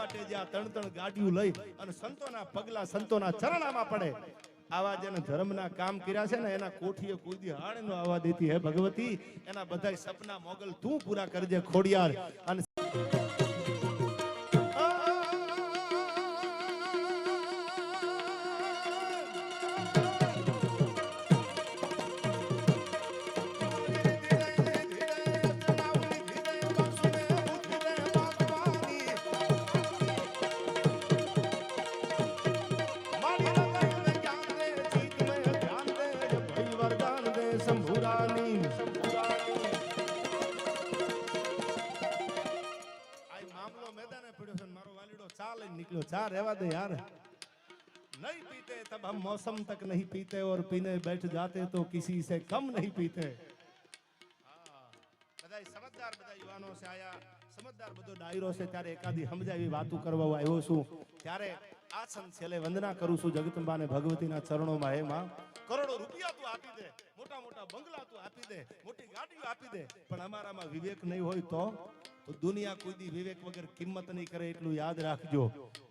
માટે જ્યાં ત્રણ ગાડીઓ લઈ અને સંતોના પગલા સંતોના ચરણામાં પડે આવા જેને ધર્મના કામ કર્યા છે ને એના કોઠીએ કોઈ દી હાડ નો આવવા દેતી હે ભગવતી એના બધા સપના મોગલ તું પૂરા કરજે ખોડિયાર અને निकलो चार रहवा दे यार नहीं पीते तब हम मौसम तक नहीं पीते और पीने बैठ जाते तो किसी से कम नहीं पीते बधाई समझदार બધા યુવાનો છે આયા સમજદાર બધો ડાયરો છે ત્યારે એકાદી સમજાવી વાતો કરવા આવ્યો છું ત્યારે આ સંત છેલે વંદના કરું છું જગદંબાને ભગવતીના ચરણોમાં હે માં કરોડો રૂપિયા તું આપી દે મોટા મોટા બંગલા તું આપી દે મોટી ગાડીઓ આપી દે પણ અમારામાં વિવેક નહીં હોય તો दुनिया कोई दी विवेक वगर किम्मत नहीं करे એટલું યાદ રાખજો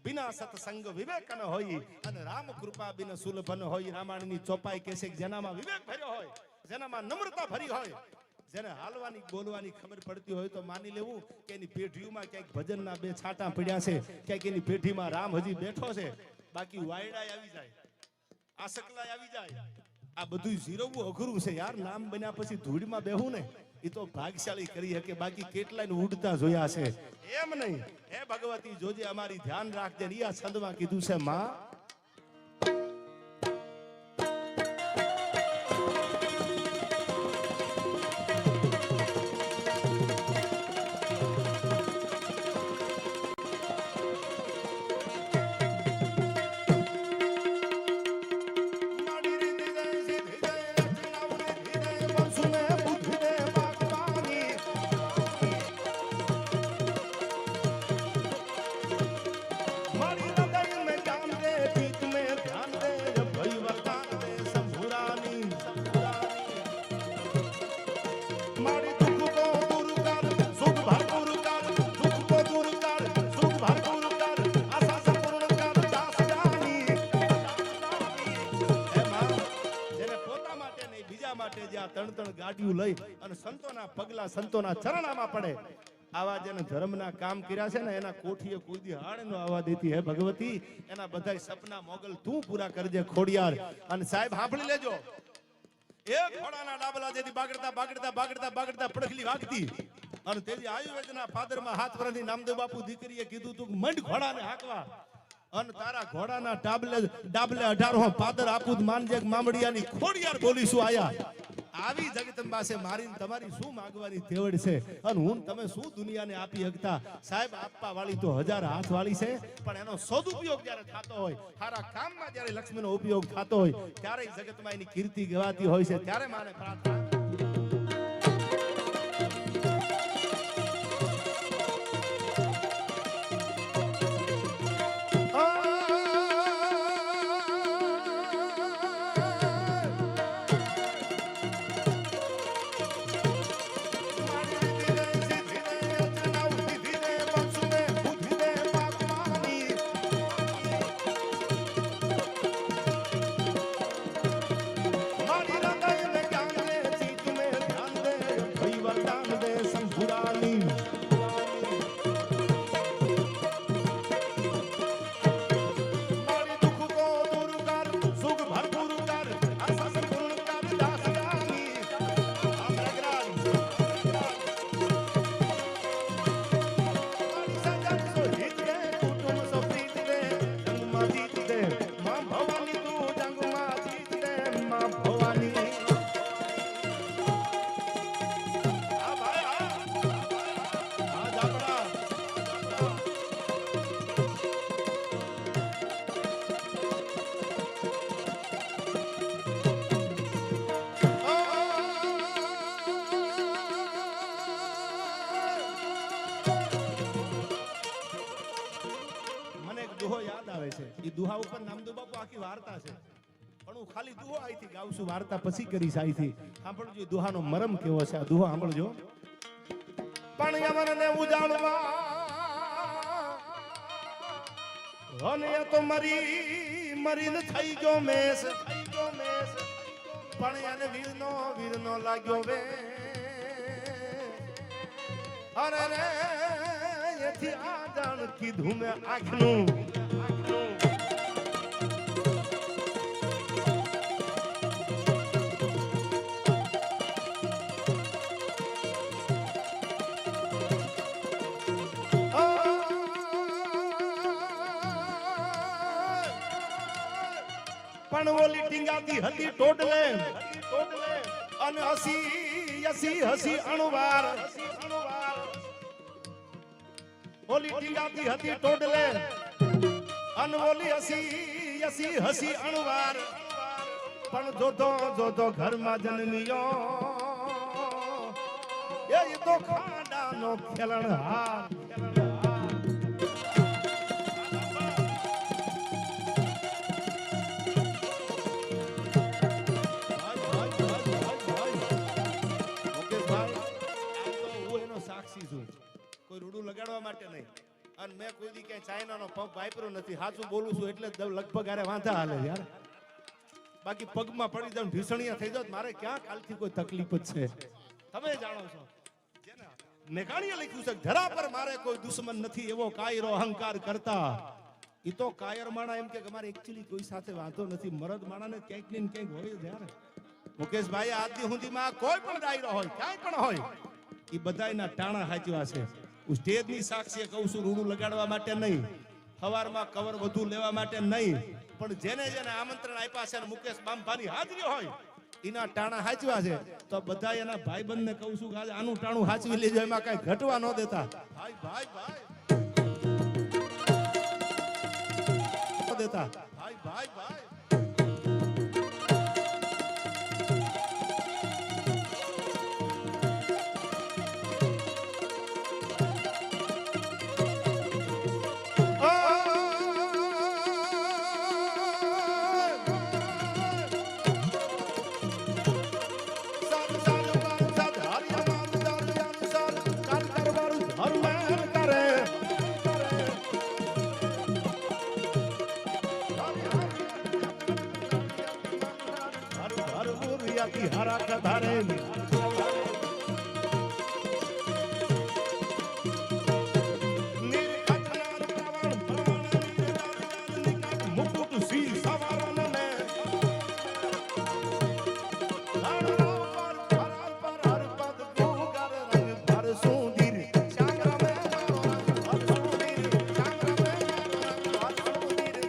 बिना सत्संग विवेक न होई અને રામ કૃપા બિન સુલભન હોઈ રામાયણની ચોપાઈ કહે છે કે જેનામાં વિવેક ભર્યો હોય જેનામાં નમ્રતા ભરી હોય જેને હાલવાની બોલવાની ખબર પડતી હોય તો માની લેવું કે એની પેઢીઓમાં ક્યાંક ભજનના બે છાંટા પડ્યા છે ક્યાંક એની પેઢીમાં રામ હજી બેઠો છે બાકી વાયડાય આવી જાય આસકલાય આવી જાય આ બધું જીરવવું અઘરું છે યાર નામ બન્યા પછી ધૂળમાં બેહું ને એ તો ભાગશાળી કરી હકે બાકી કેટલાય ઉડતા જોયા છે એમ નહીં હે ભગવતી જોજે અમારી ધ્યાન રાખજે આ છંદમાં કીધું છે માં ત્રણ ગાડીઓ લઈ અને સંતોના પગલા સંતોના ચરણામાં પડે આવા જેને ધર્મના કામ કર્યા છે ને એના કોઠીએ કોઈ દી હાડ નો આવવા દેતી હે ભગવતી એના બધા સપના મોગલ તું પૂરા કરજે ખોડિયાર અને સાહેબ સાંભળી લેજો એક ઘોડાના ડાબલા જેથી બાગડતા બાગડતા બાગડતા બાગડતા પડખલી વાગતી અને તેજી આયુર્વેદના ફાધરમાં હાથ વરાથી નામદેવ બાપુ દીકરીએ કીધું તું મંડ ઘોડાને હાંકવા અને તારા ઘોડાના ડાબલે 18 પાદર આપુદ માનજે મામડિયાની ખોડિયાર બોલીશું આયા આવી જગદંબા છે મારીને તમારી શું માંગવાની તેવડ છે અને હું તમે શું દુનિયાને આપી શકતા સાહેબ આપવા વાળી તો 1000 હાથ વાળી છે પણ એનો સદુપયોગ જ્યારે થતો હોય સારા કામમાં જ્યારે લક્ષ્મીનો ઉપયોગ થતો હોય ત્યારે જગતમાં એની કીર્તિ ગવાતી હોય છે ત્યારે માને પ્રાર્થના એ દુહા ઉપર નામદેવ બાપુ આખી વાર્તા છે પણ હું ખાલી દુહો આઈથી ગાઉં વાર્તા પછી કરીશ આઈથી સાંભળજો દુહાનો મરમ કેવો છે આ દુહો સાંભળજો પણ યમનને ઉજાડવા અને એ તો મરીને થઈ ગયો મેસ પણ એને વીરનો લાગ્યો વે અરે રે એથી આ જાણ કીધું મેં આખનું પણ ઓલી ટીંગાતી હતી ટોડલે અને હસી અણુવાર ઓલી ટીંગાતી હતી ટોડલે અને ઓલી હસી અણુવાર પણ જોતો ઘરમાં જન્મિયો એ તો ખાડાનો ખેલણહાર કોઈ રૂડું લગાડવા માટે નહીં અને મેં કોઈ દી ક્યાંય ચાઇનાનો પગ વાપર્યો નથી સાચું બોલું છું એટલે લગભગ આરે વાંધા હાલે યાર બાકી પગમાં પડી જાવ ભીષણિયા થઈ જાવ મારે ક્યાં કાલથી કોઈ તકલીફ જ છે તમે જાણો છો મેઘાણીએ લખ્યું છે ધરા પર મારે કોઈ દુશ્મન નથી એવો કાયરો અહંકાર કરતા ઈ તો કાયર માણા એમ કે મારે એક્ચ્યુઅલી કોઈ સાથે વાંધો નથી મરદ માણાને ક્યાંક ને ક્યાંક હોય જ યાર મુકેશભાઈ આજની સુધીમાં કોઈ પણ ડાયરો હોય ક્યાંય પણ હોય ઈ બધાયના ટાણા હાચવા છે હું સ્ટેજની સાક્ષીએ કહું છું રૂડું લગાડવા માટે નહીં સવારમાં કવર વધુ લેવા માટે નહીં પણ જેને આમંત્રણ આપ્યા છે મુકેશ બામભાની હાજરી હોય એના ટાણા હાચવા છે તો બધા એના ભાઈબંધને કહું છું કે આજે આનું ટાણું હાચવી લેજો એમાં કઈ ઘટવા ન દેતા ભાઈ દેતા ભાઈ हरा कधारे मुकुट सी सवारन में हर पद गोगर रंग भर सुंदर चांगरा में हर सुंदर चांगरा में हर सुंदर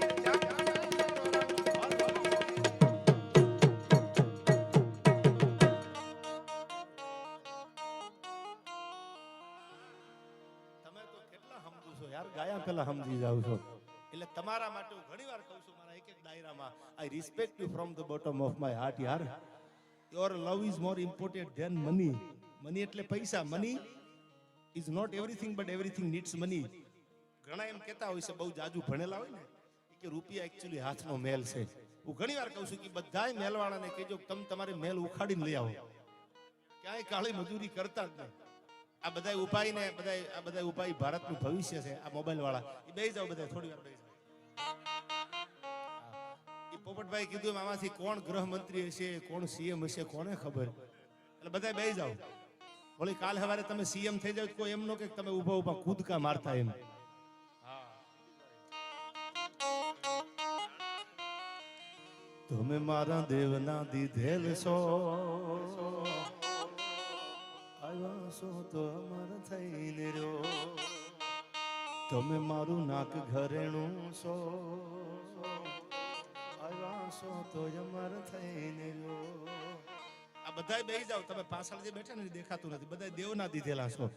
યાર ગાયા પેલા સમજી જાવ છો એટલે તમારા માટે હું ઘણીવાર કહું છું મારા એક ડાયરામાં I respect you from the bottom of my heart યાર your love is more important than money એટલે પૈસા money is not everything but everything needs money ઘણા એમ કહેતા હોય છે બહુ જાજુ ભણેલા હોય ને કે રૂપિયા એકચ્યુઅલી હાથનો મેલ છે હું ઘણીવાર કહું છું કે બધાય મેલવાળાને કહેજો તમે તમારે મેલ ઉખાડીને લઈ આવો ક્યાંય કાળી મજૂરી કરતા જ નહીં આ બધા ઉપાય ને આ બધા ઉપાય ભારતનું ભવિષ્ય છે આ મોબાઈલ વાળા એ બેસી જાવ બધા થોડી વાર બેસી જાવ પોપટભાઈ કીધું આમાંથી કોણ ગૃહમંત્રી હશે કોણ સીએમ હશે કોને ખબર એટલે બધા બેસી જાવ બોલી કાલ સવારે તમે સીએમ થઈ જાવ કોઈ એમ નો કે તમે ઉભા કૂદકા મારતા એમ તમે મારા દેવના દીધેલ છો આવ્યા તો અમર થઈને રહ્યો તમે મારું નાક ઘરેણું છો આવ્યા તો અમર થઈને રહ્યો આ બધાય બેસી જાવ તમે પાછળ જે બેઠા ને દેખાતું નથી બધા દેવના દીધેલા છો